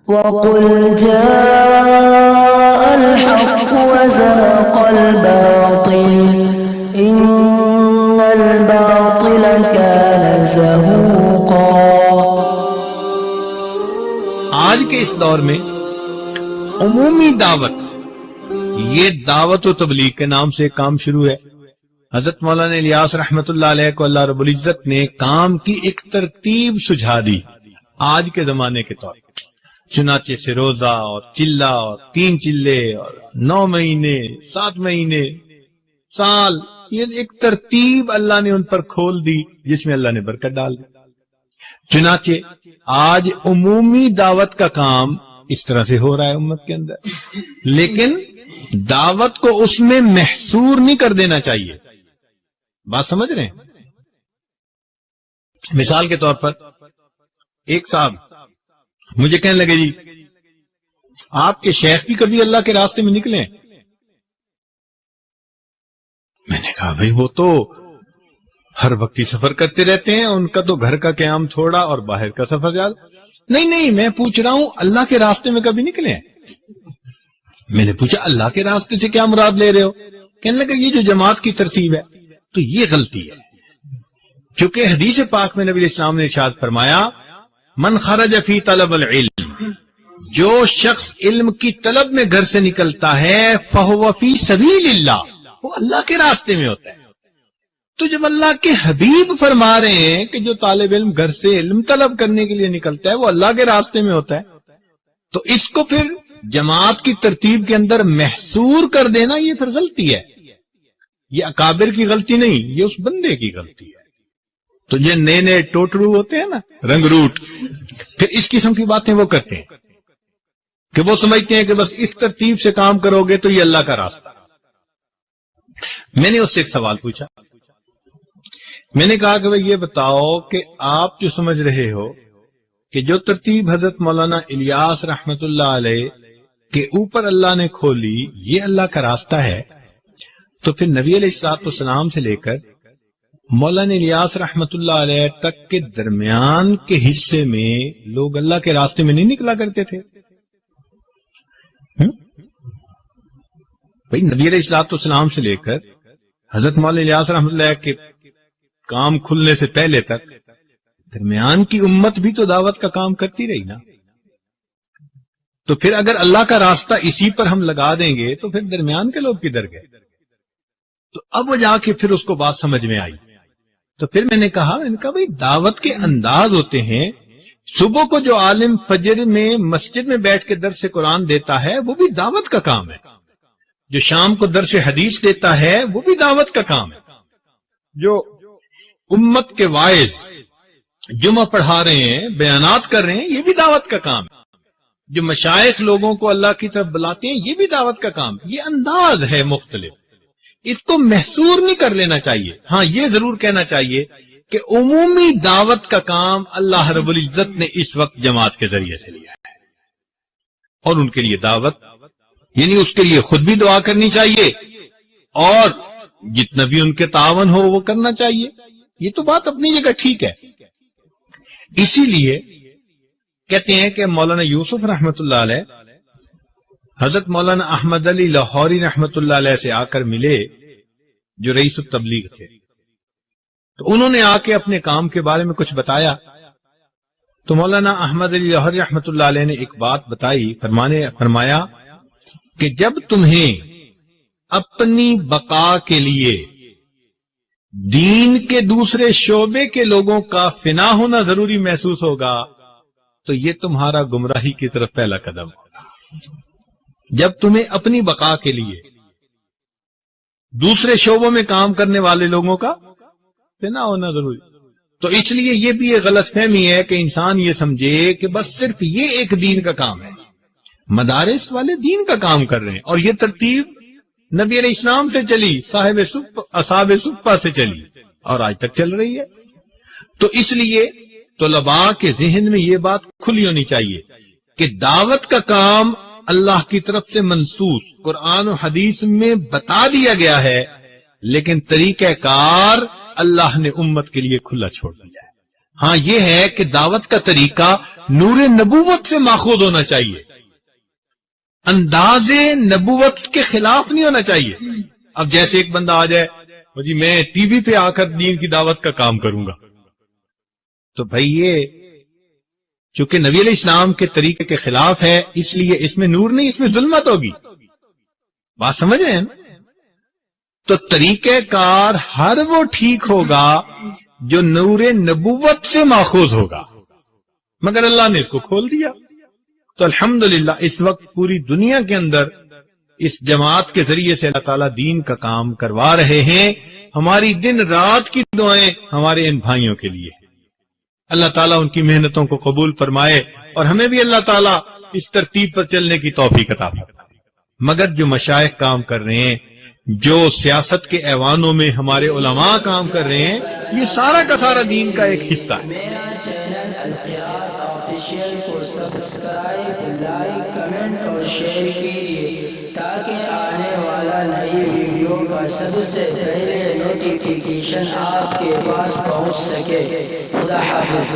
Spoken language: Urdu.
وَقُلْ جَاءَ الْحَقُّ وَزَهَقَ الْبَاطِلُ إِنَّ الْبَاطِلَ كَانَ زَهُوقًا۔ آج کے اس دور میں عمومی دعوت، یہ دعوت و تبلیغ کے نام سے کام شروع ہے۔ حضرت مولانا الیاس رحمت اللہ علیہ کو اللہ رب العزت نے کام کی ایک ترتیب سجھا دی آج کے زمانے کے طور پر، چنانچہ سے روزہ اور چلہ اور 3 چلے اور 9 مہینے 7 مہینے سال، یہ ایک ترتیب اللہ نے ان پر کھول دی جس میں اللہ نے برکت ڈال دی۔ چنانچہ آج عمومی دعوت کا کام اس طرح سے ہو رہا ہے امت کے اندر، لیکن دعوت کو اس میں محصور نہیں کر دینا چاہیے۔ بات سمجھ رہے ہیں؟ مثال کے طور پر ایک صاحب مجھے کہنے لگے، جی آپ کے شیخ بھی کبھی اللہ کے راستے میں نکلے ہیں؟ میں نے کہا بھئی وہ تو ہر وقت ہی سفر کرتے رہتے ہیں، ان کا تو گھر کا قیام تھوڑا اور باہر کا سفر زیادہ۔ نہیں میں پوچھ رہا ہوں اللہ کے راستے میں کبھی نکلے ہیں؟ میں نے پوچھا اللہ کے راستے سے کیا مراد لے رہے ہو؟ کہنے لگا یہ جو جماعت کی ترتیب ہے تو یہ غلطی ہے، کیونکہ حدیث پاک میں نبی علیہ السلام نے ارشاد فرمایا من خرج فی طلب العلم، جو شخص علم کی طلب میں گھر سے نکلتا ہے فہو فی سبیل اللہ، وہ اللہ کے راستے میں ہوتا ہے۔ تو جب اللہ کے حبیب فرما رہے ہیں کہ جو طالب علم گھر سے علم طلب کرنے کے لیے نکلتا ہے وہ اللہ کے راستے میں ہوتا ہے، تو اس کو پھر جماعت کی ترتیب کے اندر محصور کر دینا یہ پھر غلطی ہے۔ یہ اکابر کی غلطی نہیں، یہ اس بندے کی غلطی ہے۔ تو یہ نئے ٹوٹرو ہوتے ہیں نا، رنگ روٹ، پھر اس قسم کی باتیں وہ کرتے ہیں کہ وہ سمجھتے ہیں کہ بس اس ترتیب سے کام کرو گے تو یہ اللہ کا راستہ۔ میں نے اس سے ایک سوال پوچھا، میں نے کہا کہ بھئی یہ بتاؤ کہ آپ جو سمجھ رہے ہو کہ جو ترتیب حضرت مولانا الیاس رحمت اللہ علیہ کے اوپر اللہ نے کھولی یہ اللہ کا راستہ ہے، تو پھر نبی علیہ الصلوۃ والسلام سے لے کر مولانا الیاس رحمت اللہ علیہ تک کے درمیان کے حصے میں لوگ اللہ کے راستے میں نہیں نکلا کرتے تھے؟ بھئی نبی علیہ الصلوۃ والسلام سے لے کر حضرت مولانا الیاس رحمت اللہ علیہ کے کام کھلنے سے پہلے تک درمیان کی امت بھی تو دعوت کا کام کرتی رہی نا۔ تو پھر اگر اللہ کا راستہ اسی پر ہم لگا دیں گے تو پھر درمیان کے لوگ کدھر گئے؟ تو اب وہ جا کے پھر اس کو بات سمجھ میں آئی۔ تو پھر میں نے کہا بھئی دعوت کے انداز ہوتے ہیں، صبح کو جو عالم فجر میں مسجد میں بیٹھ کے درس قرآن دیتا ہے وہ بھی دعوت کا کام ہے، جو شام کو درس حدیث دیتا ہے وہ بھی دعوت کا کام ہے، جو امت کے واعظ جمعہ پڑھا رہے ہیں بیانات کر رہے ہیں یہ بھی دعوت کا کام ہے، جو مشائخ لوگوں کو اللہ کی طرف بلاتے ہیں یہ بھی دعوت کا کام ہے۔ یہ انداز ہے مختلف، اس کو محصور نہیں کر لینا چاہیے۔ ہاں یہ ضرور کہنا چاہیے کہ عمومی دعوت کا کام اللہ رب العزت نے اس وقت جماعت کے ذریعے سے لیا ہے، اور ان کے لیے دعوت یعنی اس کے لیے خود بھی دعا کرنی چاہیے اور جتنا بھی ان کے تعاون ہو وہ کرنا چاہیے۔ یہ تو بات اپنی جگہ ٹھیک ہے۔ اسی لیے کہتے ہیں کہ مولانا یوسف رحمت اللہ علیہ حضرت مولانا احمد علی لاہوری رحمت اللہ علیہ سے آ کر ملے جو رئیس التبلیغ تھے، تو انہوں نے آ کے اپنے کام کے بارے میں کچھ بتایا۔ تو مولانا احمد علی لاہوری رحمت اللہ علیہ نے ایک بات بتائی، فرمایا کہ جب تمہیں اپنی بقا کے لیے دین کے دوسرے شعبے کے لوگوں کا فنا ہونا ضروری محسوس ہوگا تو یہ تمہارا گمراہی کی طرف پہلا قدم ہوگا۔ جب تمہیں اپنی بقا کے لیے دوسرے شعبوں میں کام کرنے والے لوگوں کا فنا ہونا ضروری، تو اس لیے یہ بھی ایک غلط فہمی ہے کہ انسان یہ سمجھے کہ بس صرف یہ ایک دین کا کام ہے، مدارس والے دین کا کام کر رہے ہیں، اور یہ ترتیب نبی علیہ السلام سے چلی، اصحاب صفہ سے چلی اور آج تک چل رہی ہے۔ تو اس لیے طلباء کے ذہن میں یہ بات کھلی ہونی چاہیے کہ دعوت کا کام اللہ کی طرف سے منسوخ قرآن و حدیث میں بتا دیا گیا ہے، لیکن طریقہ کار اللہ نے امت کے لیے کھلا چھوڑ دیا ہے۔ ہاں یہ ہے کہ دعوت کا طریقہ نور نبوت سے ماخوذ ہونا چاہیے، انداز نبوت کے خلاف نہیں ہونا چاہیے۔ اب جیسے ایک بندہ آ جائے جی میں ٹی وی پہ آ کر دین کی دعوت کا کام کروں گا، تو بھائی یہ چونکہ نبی علیہ السلام کے طریقے کے خلاف ہے، اس لیے اس میں نور نہیں، اس میں ظلمت ہوگی۔ بات سمجھ رہے ہیں؟ تو طریقہ کار ہر وہ ٹھیک ہوگا جو نور نبوت سے ماخوذ ہوگا، مگر اللہ نے اس کو کھول دیا۔ تو الحمدللہ اس وقت پوری دنیا کے اندر اس جماعت کے ذریعے سے اللہ تعالیٰ دین کا کام کروا رہے ہیں۔ ہماری دن رات کی دعائیں ہمارے ان بھائیوں کے لیے ہیں۔ اللہ تعالیٰ ان کی محنتوں کو قبول فرمائے اور ہمیں بھی اللہ تعالیٰ اس ترتیب پر چلنے کی توفیق عطا فرمائے۔ مگر جو مشائخ کام کر رہے ہیں، جو سیاست کے ایوانوں میں ہمارے علماء کام کر رہے ہیں، یہ سارا کا سارا دین کا ایک حصہ ہے۔ میرا چینل القیات آفیشیل کو سبسکرائب، لائک، کمنٹ اور شیئر کیجیے تاکہ آنے والا نئی ویڈیو کا سب سے پہلے نوٹیفیکیشن آپ کے پاس پہنچ سکے۔ خدا حافظ۔